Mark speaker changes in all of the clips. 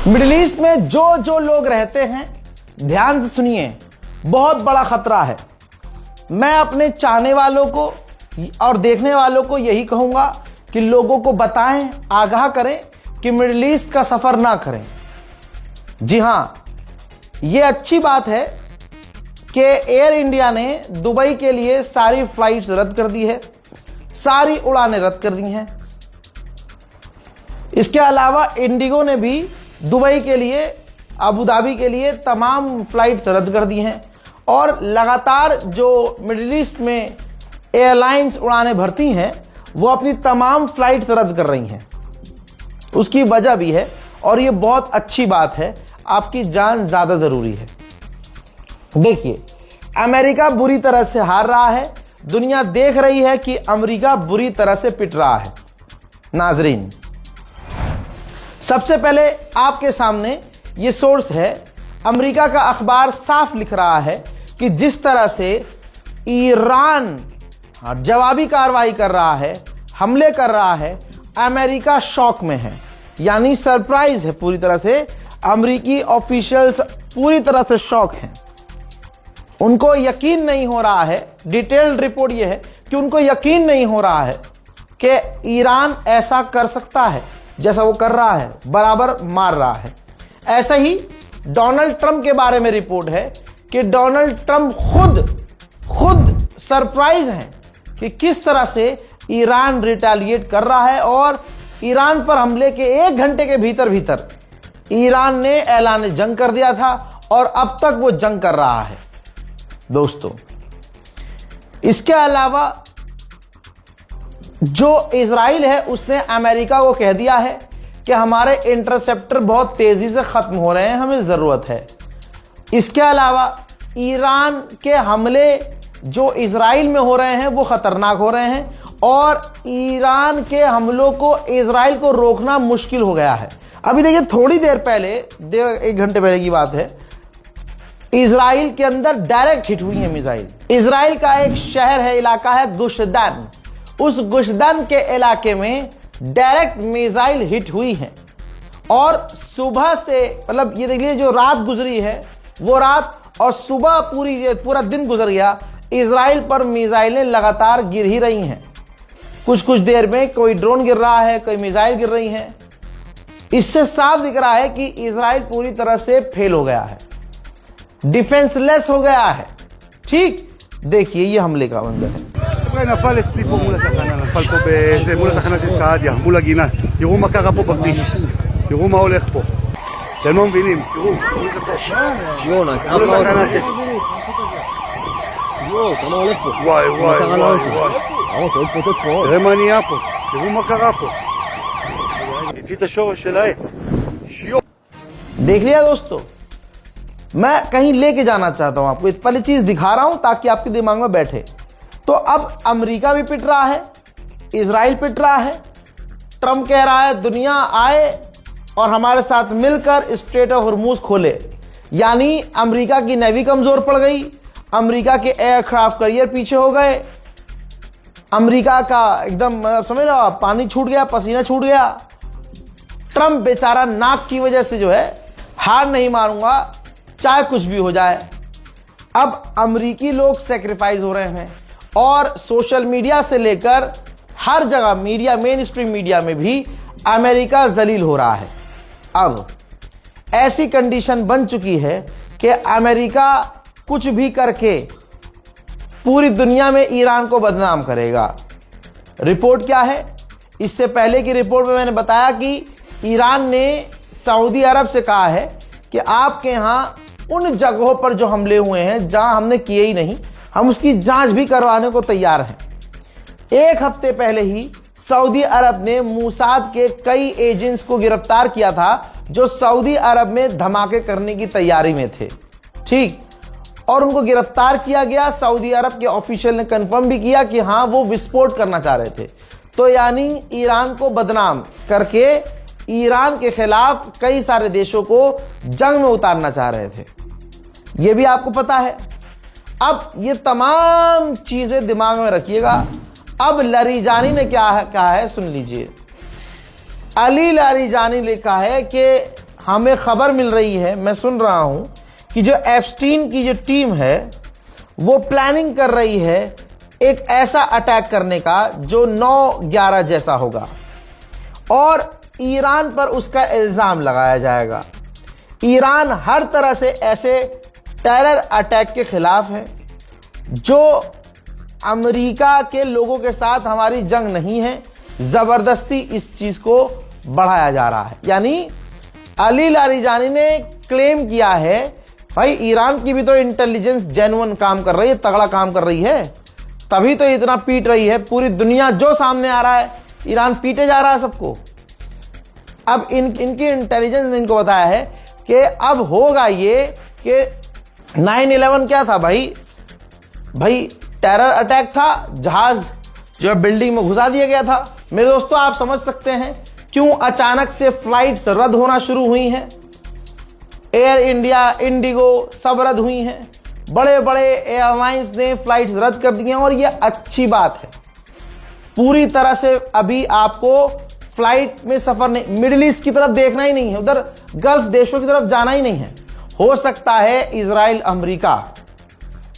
Speaker 1: Middle east में जो जो लोग रहते हैं, ध्यान से सुनिए, बहुत बड़ा खतरा है। मैं अपने चाहने वालों को और देखने वालों को यही कहूंगा कि लोगों को बताएं, आगाह करें कि मिडिल ईस्ट का सफर ना करें। जी हां, यह अच्छी बात है कि एयर इंडिया ने दुबई के लिए सारी फ्लाइट्स रद्द कर दी है, सारी उड़ानें रद्द कर दी हैं। इसके अलावा इंडिगो ने भी दुबई के लिए, अबू धाबी के लिए तमाम फ्लाइट्स रद्द कर दी हैं और लगातार जो मिडिल ईस्ट में एयरलाइंस उड़ानें भरती हैं वो अपनी तमाम फ्लाइट्स रद्द कर रही हैं। उसकी वजह भी है और ये बहुत अच्छी बात है, आपकी जान ज्यादा जरूरी है। देखिए, अमेरिका बुरी तरह से हार रहा है, दुनिया देख रही है कि अमेरिका बुरी तरह से पिट रहा है। नाजरीन, सबसे पहले आपके सामने ये सोर्स है, अमेरिका का अखबार साफ लिख रहा है कि जिस तरह से ईरान जवाबी कार्रवाई कर रहा है, हमले कर रहा है, अमेरिका शॉक में है, यानी सरप्राइज है पूरी तरह से। अमेरिकी ऑफिशियल्स पूरी तरह से शॉक हैं, उनको यकीन नहीं हो रहा है। डिटेल्ड रिपोर्ट यह है कि उनको यकीन नहीं हो रहा है कि ईरान ऐसा कर सकता है जैसा वो कर रहा है, बराबर मार रहा है। ऐसा ही डोनाल्ड ट्रंप के बारे में रिपोर्ट है कि डोनाल्ड ट्रंप खुद सरप्राइज हैं कि किस तरह से ईरान रिटेलिएट कर रहा है और ईरान पर हमले के 1 घंटे के भीतर ईरान ने ऐलान जंग कर दिया था और अब तक वो जंग कर रहा है। दोस्तों, इसके अलावा जो इजराइल है उसने अमेरिका को कह दिया है कि हमारे इंटरसेप्टर बहुत तेजी से खत्म हो रहे हैं, हमें जरूरत है। इसके अलावा ईरान के हमले जो इजराइल में हो रहे हैं वो खतरनाक हो रहे हैं और ईरान के हमलों को इजराइल को रोकना मुश्किल हो गया है। अभी देखिए, थोड़ी देर पहले, 1 घंटे पहले की बात है, इजराइल के अंदर डायरेक्ट हिट हुई है मिसाइल। इजराइल का एक शहर है, इलाका है गुशदान, उस गुशदान के इलाके में डायरेक्ट मिसाइल हिट हुई है और सुबह से, मतलब ये देखिए, जो रात गुजरी है वो रात और सुबह पूरा दिन गुजर गया, इजराइल पर मिसाइलें लगातार गिर ही रही हैं। कुछ देर में कोई ड्रोन गिर रहा है, कोई मिसाइल गिर रही हैं। इससे साफ दिख रहा है कि इजराइल पूरी तरह से फेल हो गया है, डिफेंसलेस हो गया है। ठीक, देखिए ये हमले का मंजर है।
Speaker 2: נפל אצלי פה מול התחנה, נפל פה מול התחנה של סעדיה, מול הגינה. תראו מה קרה פה בכביש, תראו מה הולך פה. אתם לא מבינים, תראו זה פה.
Speaker 3: יונס,
Speaker 2: מול התחנה של...
Speaker 3: כמה הולך פה?
Speaker 2: וואי. תראה מה נהיה פה, תראו מה קרה פה. הצית השורש של העץ.
Speaker 1: देख लिया दोस्तों, मैं कहीं लेके जाना चाहता हूं आपको, इस पहली चीज दिखा रहा हूं ताकि आपके दिमाग में बैठे। तो अब अमेरिका भी पिट रहा है, इजराइल पिट रहा है, ट्रंप कह रहा है दुनिया आए और हमारे साथ मिलकर स्ट्रेट ऑफ हॉर्मूज खोले, यानी अमेरिका की नेवी कमजोर पड़ गई, अमेरिका के एयरक्राफ्ट कैरियर पीछे हो गए, अमेरिका का एकदम समझ रहे हो, पानी छूट गया, पसीना छूट गया। ट्रंप बेचारा नाक की वजह से जो है, हार नहीं मारूंगा चाहे कुछ भी हो जाए। अब अमेरिकी लोग सैक्रिफाइस हो रहे हैं और सोशल मीडिया से लेकर हर जगह मीडिया, मेन स्ट्रीम मीडिया में भी अमेरिका जलील हो रहा है। अब ऐसी कंडीशन बन चुकी है कि अमेरिका कुछ भी करके पूरी दुनिया में ईरान को बदनाम करेगा। रिपोर्ट क्या है? इससे पहले की रिपोर्ट में मैंने बताया कि ईरान ने सऊदी अरब से कहा है कि आपके यहां उन जगहों पर जो हमले हुए हैं जहां हमने किए ही नहीं, हम उसकी जांच भी करवाने को तैयार हैं। 1 हफ्ते पहले ही सऊदी अरब ने मूसाद के कई एजेंट्स को गिरफ्तार किया था जो सऊदी अरब में धमाके करने की तैयारी में थे। ठीक, और उनको गिरफ्तार किया गया। सऊदी अरब के ऑफिशियल ने कंफर्म भी किया कि हां वो विस्फोट करना चाह रहे थे। तो यानी ईरान को बदनाम करके ईरान के खिलाफ कई सारे देशों को जंग में उतारना चाह रहे थे, यह भी आपको पता है। अब ये तमाम चीजें दिमाग में रखिएगा। अब लारीजानी ने क्या कहा है सुन लीजिए। अली लारीजानी ने कहा है कि हमें खबर मिल रही है, मैं सुन रहा हूं कि जो एप्स्टीन की जो टीम है वो प्लानिंग कर रही है एक ऐसा अटैक करने का जो 9/11 जैसा होगा और ईरान पर उसका इल्जाम लगाया जाएगा। ईरान हर तरह से ऐसे टेरर अटैक के खिलाफ है। जो अमेरिका के लोगों के साथ हमारी जंग नहीं है, जबरदस्ती इस चीज को बढ़ाया जा रहा है। यानी अली लारीजानी ने क्लेम किया है भाई ईरान की भी तो इंटेलिजेंस जेन्युइन काम कर रही है, तगड़ा काम कर रही है, तभी तो इतना पीट रही है। पूरी दुनिया जो सामने आ रहा है ईरान पीटे जा रहा है सबको। अब इनकी इंटेलिजेंस ने इनको बताया है कि अब होगा ये कि 9/11 क्या था भाई टेरर अटैक था, जहाज जो है बिल्डिंग में घुसा दिया गया था। मेरे दोस्तों आप समझ सकते हैं क्यों अचानक से फ्लाइट्स रद्द होना शुरू हुई हैं। एयर इंडिया, इंडिगो सब रद्द हुई हैं। बड़े बड़े एयरलाइंस ने फ्लाइट्स रद्द कर दी हैं और यह अच्छी बात है। पूरी तरह से अभी आपको फ्लाइट में सफर नहीं, मिडिल ईस्ट की तरफ देखना ही नहीं है, उधर गल्फ देशों की तरफ जाना ही नहीं है। हो सकता है इजराइल अमेरिका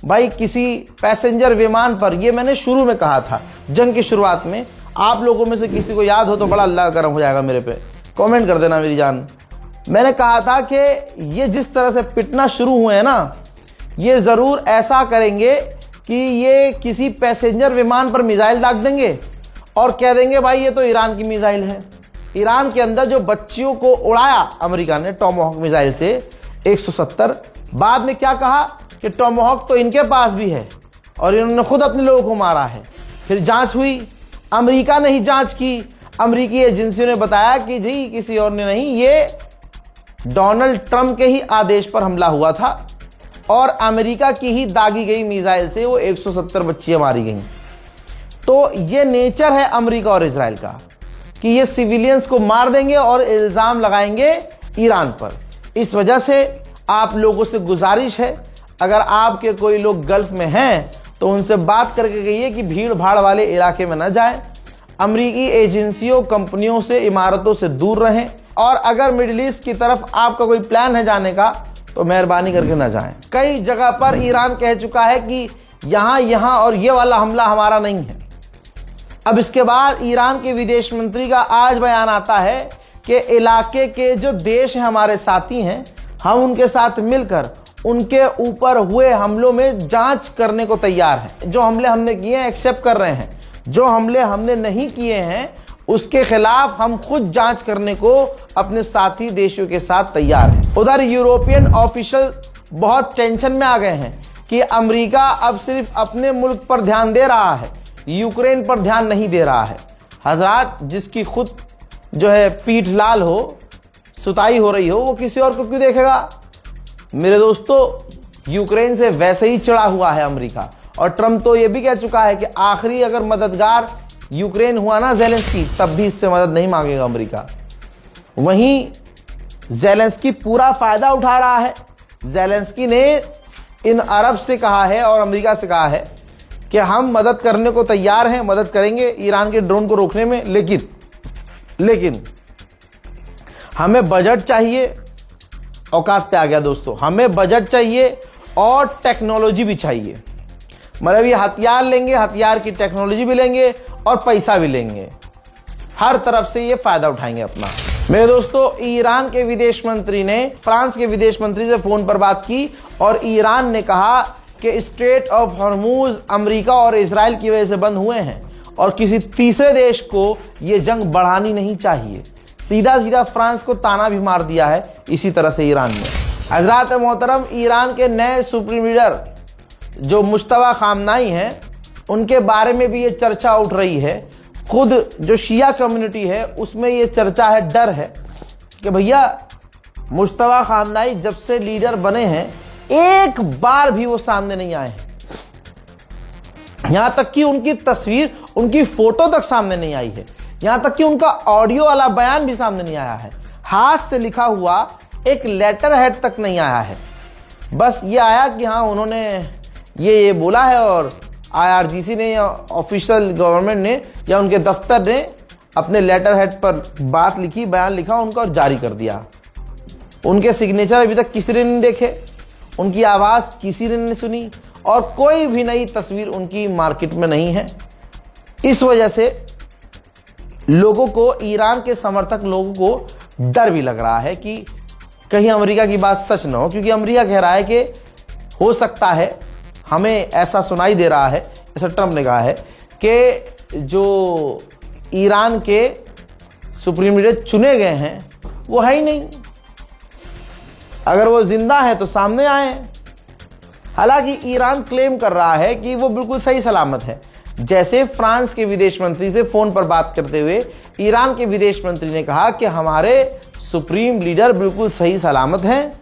Speaker 1: भाई किसी पैसेंजर विमान पर, ये मैंने शुरू में कहा था जंग की शुरुआत में, आप लोगों में से किसी को याद हो तो बड़ा अल्लाह करम हो जाएगा, मेरे पे कमेंट कर देना मेरी जान। मैंने कहा था कि ये जिस तरह से पिटना शुरू हुए हैं ना, ये जरूर ऐसा करेंगे कि ये किसी पैसेंजर विमान पर मिसाइल दाग देंगे और कह देंगे भाई ये तो ईरान की मिसाइल है। ईरान के अंदर जो बच्चियों को उड़ाया अमेरिका ने टॉमहॉक मिसाइल से 170, बाद में क्या कहा कि टॉमहॉक तो इनके पास भी है और इन्होंने खुद अपने लोगों को मारा है। फिर जांच हुई, अमेरिका ने ही जांच की, अमेरिकी एजेंसियों ने बताया कि जी किसी और ने नहीं, ये डोनाल्ड ट्रंप के ही आदेश पर हमला हुआ था और अमेरिका की ही दागी गई मिसाइल से वो 170 बच्चियां मारी गईं। तो ये नेचर है अमेरिका और इजराइल का कि ये सिविलियंस को मार देंगे और इल्जाम लगाएंगे ईरान पर। इस वजह से आप लोगों से गुजारिश है, अगर आपके कोई लोग गल्फ में हैं तो उनसे बात करके कहिए कि भीड़ भाड़ वाले इलाके में न जाएं, अमेरिकी एजेंसियों, कंपनियों से, इमारतों से दूर रहें और अगर मिडिल ईस्ट की तरफ आपका कोई प्लान है जाने का तो मेहरबानी करके न जाएं। कई जगह पर ईरान कह चुका है कि यहां और ये वाला हमला हमारा नहीं है। अब इसके बाद ईरान के विदेश मंत्री का आज बयान आता है कि इलाके के जो देश हैं हमारे साथी हैं, हम उनके साथ मिलकर उनके ऊपर हुए हमलों में जांच करने को तैयार हैं। जो हमले हमने किए हैं एक्सेप्ट कर रहे हैं, जो हमले हमने नहीं किए हैं उसके खिलाफ हम खुद जांच करने को अपने साथी देशों के साथ तैयार हैं। उधर यूरोपियन ऑफिशियल बहुत टेंशन में आ गए हैं कि अमेरिका अब सिर्फ अपने मुल्क पर ध्यान दे रहा है, यूक्रेन पर ध्यान नहीं दे रहा है। हजरात, जिसकी खुद जो है पीठ लाल हो, सुताई हो रही हो, वो किसी और को क्यों देखेगा। मेरे दोस्तों, यूक्रेन से वैसे ही चिढ़ा हुआ है अमेरिका और ट्रंप तो ये भी कह चुका है कि आखिरी अगर मददगार यूक्रेन हुआ ना ज़ेलेंस्की, तब भी इससे मदद नहीं मांगेगा अमेरिका। वहीं ज़ेलेंस्की पूरा फायदा उठा रहा है। ज़ेलेंस्की ने इन अरब से कहा है और अमेरिका से कहा है कि हम मदद करने को तैयार हैं, मदद करेंगे ईरान के ड्रोन को रोकने में, लेकिन हमें बजट चाहिए। औकात पे आ गया दोस्तों, हमें बजट चाहिए और टेक्नोलॉजी भी चाहिए। मतलब ये हथियार लेंगे, हथियार की टेक्नोलॉजी भी लेंगे और पैसा भी लेंगे, हर तरफ से ये फायदा उठाएंगे अपना। मेरे दोस्तों, ईरान के विदेश मंत्री ने फ्रांस के विदेश मंत्री से फोन पर बात की और ईरान ने कहा कि स्ट्रेट ऑफ हॉर्मूज अमेरिका और इजराइल की वजह से बंद हुए हैं और किसी तीसरे देश को ये जंग बढ़ानी नहीं चाहिए। सीधा फ्रांस को ताना भी मार दिया है इसी तरह से ईरान ने। हज़रात मोहतरम, ईरान के नए सुप्रीम लीडर जो मुश्तबा खामनाई हैं, उनके बारे में भी ये चर्चा उठ रही है। खुद जो शिया कम्युनिटी है उसमें ये चर्चा है, डर है कि भैया मुश्तबा खामनाई जब से लीडर बने हैं एक बार भी वो सामने नहीं आए हैं। यहां तक कि उनकी तस्वीर, उनकी फोटो तक सामने नहीं आई है। यहां तक कि उनका ऑडियो वाला बयान भी सामने नहीं आया है। हाथ से लिखा हुआ एक लेटर हेड तक नहीं आया है। बस ये आया कि हाँ उन्होंने ये बोला है और IRGC ने या ऑफिशियल गवर्नमेंट ने या उनके दफ्तर ने अपने लेटर हेड पर बात लिखी, बयान लिखा उनका और जारी कर दिया। उनके सिग्नेचर अभी तक किसी ने नहीं देखे, उनकी आवाज़ किसी ने नहीं सुनी और कोई भी नई तस्वीर उनकी मार्केट में नहीं है। इस वजह से लोगों को, ईरान के समर्थक लोगों को डर भी लग रहा है कि कहीं अमेरिका की बात सच ना हो, क्योंकि अमेरिका कह रहा है कि हो सकता है, हमें ऐसा सुनाई दे रहा है, ऐसा ट्रंप ने कहा है कि जो ईरान के सुप्रीम लीडर चुने गए हैं वो है ही नहीं, अगर वो जिंदा है तो सामने आए। हालांकि ईरान क्लेम कर रहा है कि वो बिल्कुल सही सलामत है। जैसे फ्रांस के विदेश मंत्री से फोन पर बात करते हुए ईरान के विदेश मंत्री ने कहा कि हमारे सुप्रीम लीडर बिल्कुल सही सलामत हैं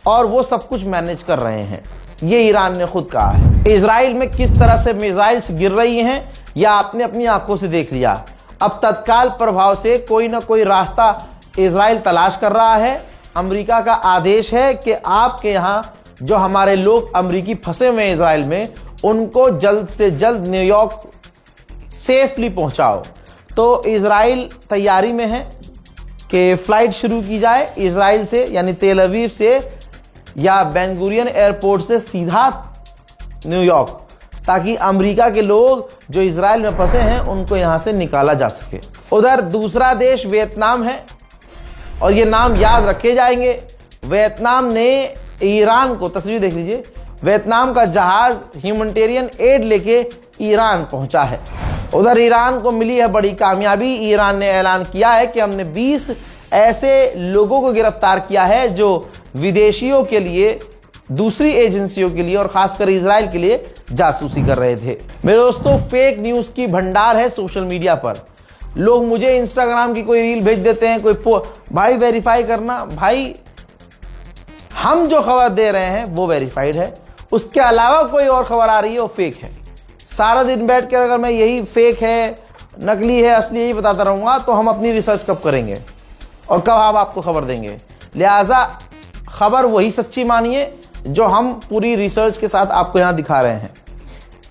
Speaker 1: और वो सब कुछ मैनेज कर रहे हैं। ये ईरान ने खुद कहा है। इजराइल में किस तरह से मिसाइल्स गिर रही हैं यह आपने अपनी आंखों से देख लिया। अब तत्काल प्रभाव से कोई ना कोई रास्ता इजराइल तलाश कर रहा है। अमेरिका का आदेश है कि आपके यहाँ जो हमारे लोग अमेरिकी फंसे हुए हैं इजराइल में, उनको जल्द से जल्द न्यूयॉर्क सेफली पहुंचाओ। तो इजराइल तैयारी में है कि फ्लाइट शुरू की जाए इजराइल से, यानी तेल अवीव से या बेन गुरियन एयरपोर्ट से सीधा न्यूयॉर्क, ताकि अमेरिका के लोग जो इजराइल में फंसे हैं उनको यहां से निकाला जा सके। उधर दूसरा देश वियतनाम है और ये नाम याद रखे जाएंगे। वियतनाम ने ईरान को, तस्वीर देख लीजिए, वियतनाम का जहाज ह्यूमैनिटेरियन एड लेके ईरान पहुंचा है। उधर ईरान को मिली है बड़ी कामयाबी। ईरान ने ऐलान किया है कि हमने 20 ऐसे लोगों को गिरफ्तार किया है जो विदेशियों के लिए, दूसरी एजेंसियों के लिए और खासकर इजराइल के लिए जासूसी कर रहे थे। मेरे दोस्तों, फेक न्यूज की भंडार है सोशल मीडिया पर। लोग मुझे इंस्टाग्राम की कोई रील भेज देते हैं, कोई भाई वेरीफाई करना। भाई, हम जो खबर दे रहे हैं वो वेरीफाइड है, उसके अलावा कोई और खबर आ रही है वो फेक है। सारा दिन बैठ कर अगर मैं यही फेक है, नकली है, असली यही बताता रहूंगा तो हम अपनी रिसर्च कब करेंगे और कब हम आपको खबर देंगे। लिहाजा खबर वही सच्ची मानिए जो हम पूरी रिसर्च के साथ आपको यहां दिखा रहे हैं।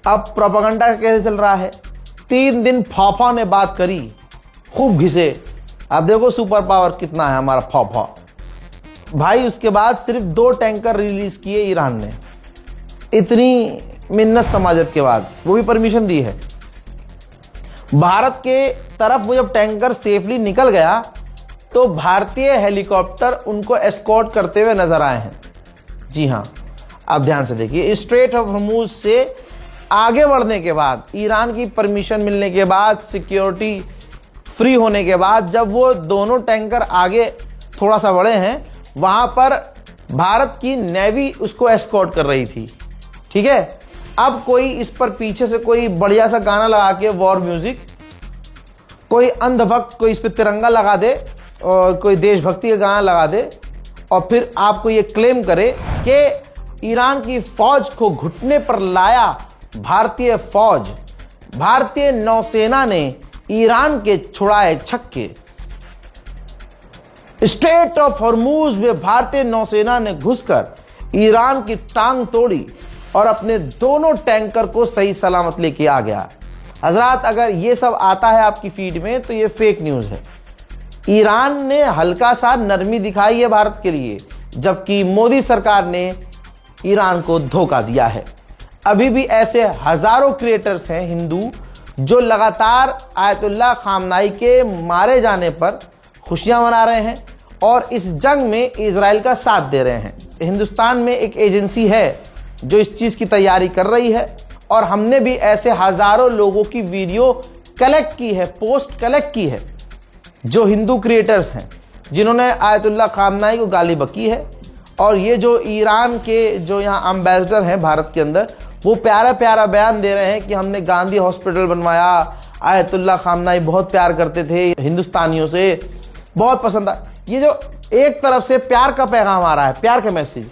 Speaker 1: अब प्रोपेगेंडा कैसे चल रहा है? 3 दिन फौफा ने बात करी, खूब घिसे। अब देखो सुपर पावर कितना है हमारा फौफा भाई। उसके बाद सिर्फ 2 टैंकर रिलीज किए ईरान ने, इतनी मिन्नत समाजत के बाद, वो भी परमिशन दी है। भारत के तरफ वो जब टैंकर सेफली निकल गया तो भारतीय हेलीकॉप्टर उनको एस्कॉर्ट करते हुए नजर आए हैं। जी हां, आप ध्यान से देखिए। स्ट्रेट ऑफ हॉर्मुज से आगे बढ़ने के बाद, ईरान की परमिशन मिलने के बाद, सिक्योरिटी फ्री होने के बाद, जब वो दोनों टैंकर आगे थोड़ा सा बढ़े हैं, वहां पर भारत की नेवी उसको एस्कॉर्ट कर रही थी। ठीक है, अब कोई इस पर पीछे से कोई बढ़िया सा गाना लगा के, वॉर म्यूजिक, कोई अंधभक्त कोई इस पर तिरंगा लगा दे और कोई देशभक्ति का गाना लगा दे और फिर आपको ये क्लेम करे कि ईरान की फौज को घुटने पर लाया भारतीय फौज, भारतीय नौसेना ने ईरान के छुड़ाए छक्के। स्ट्रेट ऑफ हॉर्मुज में भारतीय नौसेना ने घुसकर ईरान की टांग तोड़ी और अपने दोनों टैंकर को सही सलामत लेके आ गया। हजरात, अगर ये सब आता है आपकी फीड में तो ये फेक न्यूज है। ईरान ने हल्का सा नरमी दिखाई है भारत के लिए, जबकि मोदी सरकार ने ईरान को धोखा दिया है। अभी भी ऐसे हजारों क्रिएटर्स हैं हिंदू जो लगातार आयतुल्लाह खामनाई के मारे जाने पर खुशियां मना रहे हैं और इस जंग में इजराइल का साथ दे रहे हैं। हिंदुस्तान में एक एजेंसी है जो इस चीज की तैयारी कर रही है और हमने भी ऐसे हजारों लोगों की वीडियो कलेक्ट की है, पोस्ट कलेक्ट की है, जो हिंदू क्रिएटर्स हैं जिन्होंने आयतुल्लाह खामनाई को गाली बकी है। और ये जो ईरान के जो यहाँ एम्बेसडर हैं भारत के अंदर, वो प्यारा प्यारा बयान दे रहे हैं कि हमने गांधी हॉस्पिटल बनवाया, आयतुल्लाह खामनाई बहुत प्यार करते थे हिंदुस्तानियों से, बहुत पसंद आ। ये जो एक तरफ से प्यार का पैगाम आ रहा है, प्यार का मैसेज,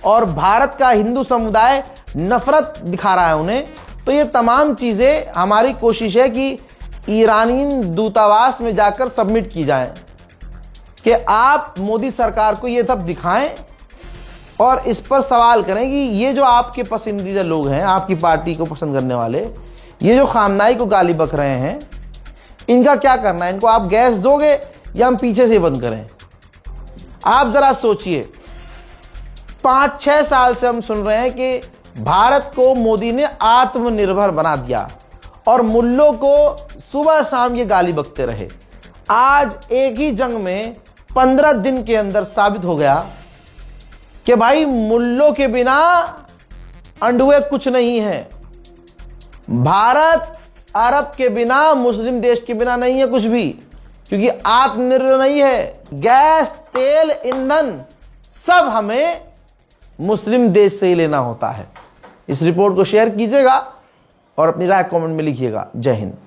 Speaker 1: और भारत का हिंदू समुदाय नफरत दिखा रहा है उन्हें, तो ये तमाम चीज़ें हमारी कोशिश है कि ईरानी दूतावास में जाकर सबमिट की जाएं कि आप मोदी सरकार को ये सब दिखाएं और इस पर सवाल करें कि ये जो आपके पसंदीदा लोग हैं, आपकी पार्टी को पसंद करने वाले, ये जो खामनाई को गाली बक रहे हैं, इनका क्या करना है? इनको आप गैस दोगे या हम पीछे से बंद करें? आप जरा सोचिए, 5-6 साल से हम सुन रहे हैं कि भारत को मोदी ने आत्मनिर्भर बना दिया और मुल्लों को सुबह शाम ये गाली बकते रहे। आज एक ही जंग में 15 दिन के अंदर साबित हो गया कि भाई मुल्लों के बिना अंडुए कुछ नहीं है। भारत अरब के बिना, मुस्लिम देश के बिना नहीं है कुछ भी, क्योंकि आत्मनिर्भर नहीं है। गैस, तेल, ईंधन सब हमें मुस्लिम देश से ही लेना होता है। इस रिपोर्ट को शेयर कीजिएगा और अपनी राय कमेंट में लिखिएगा। जय हिंद।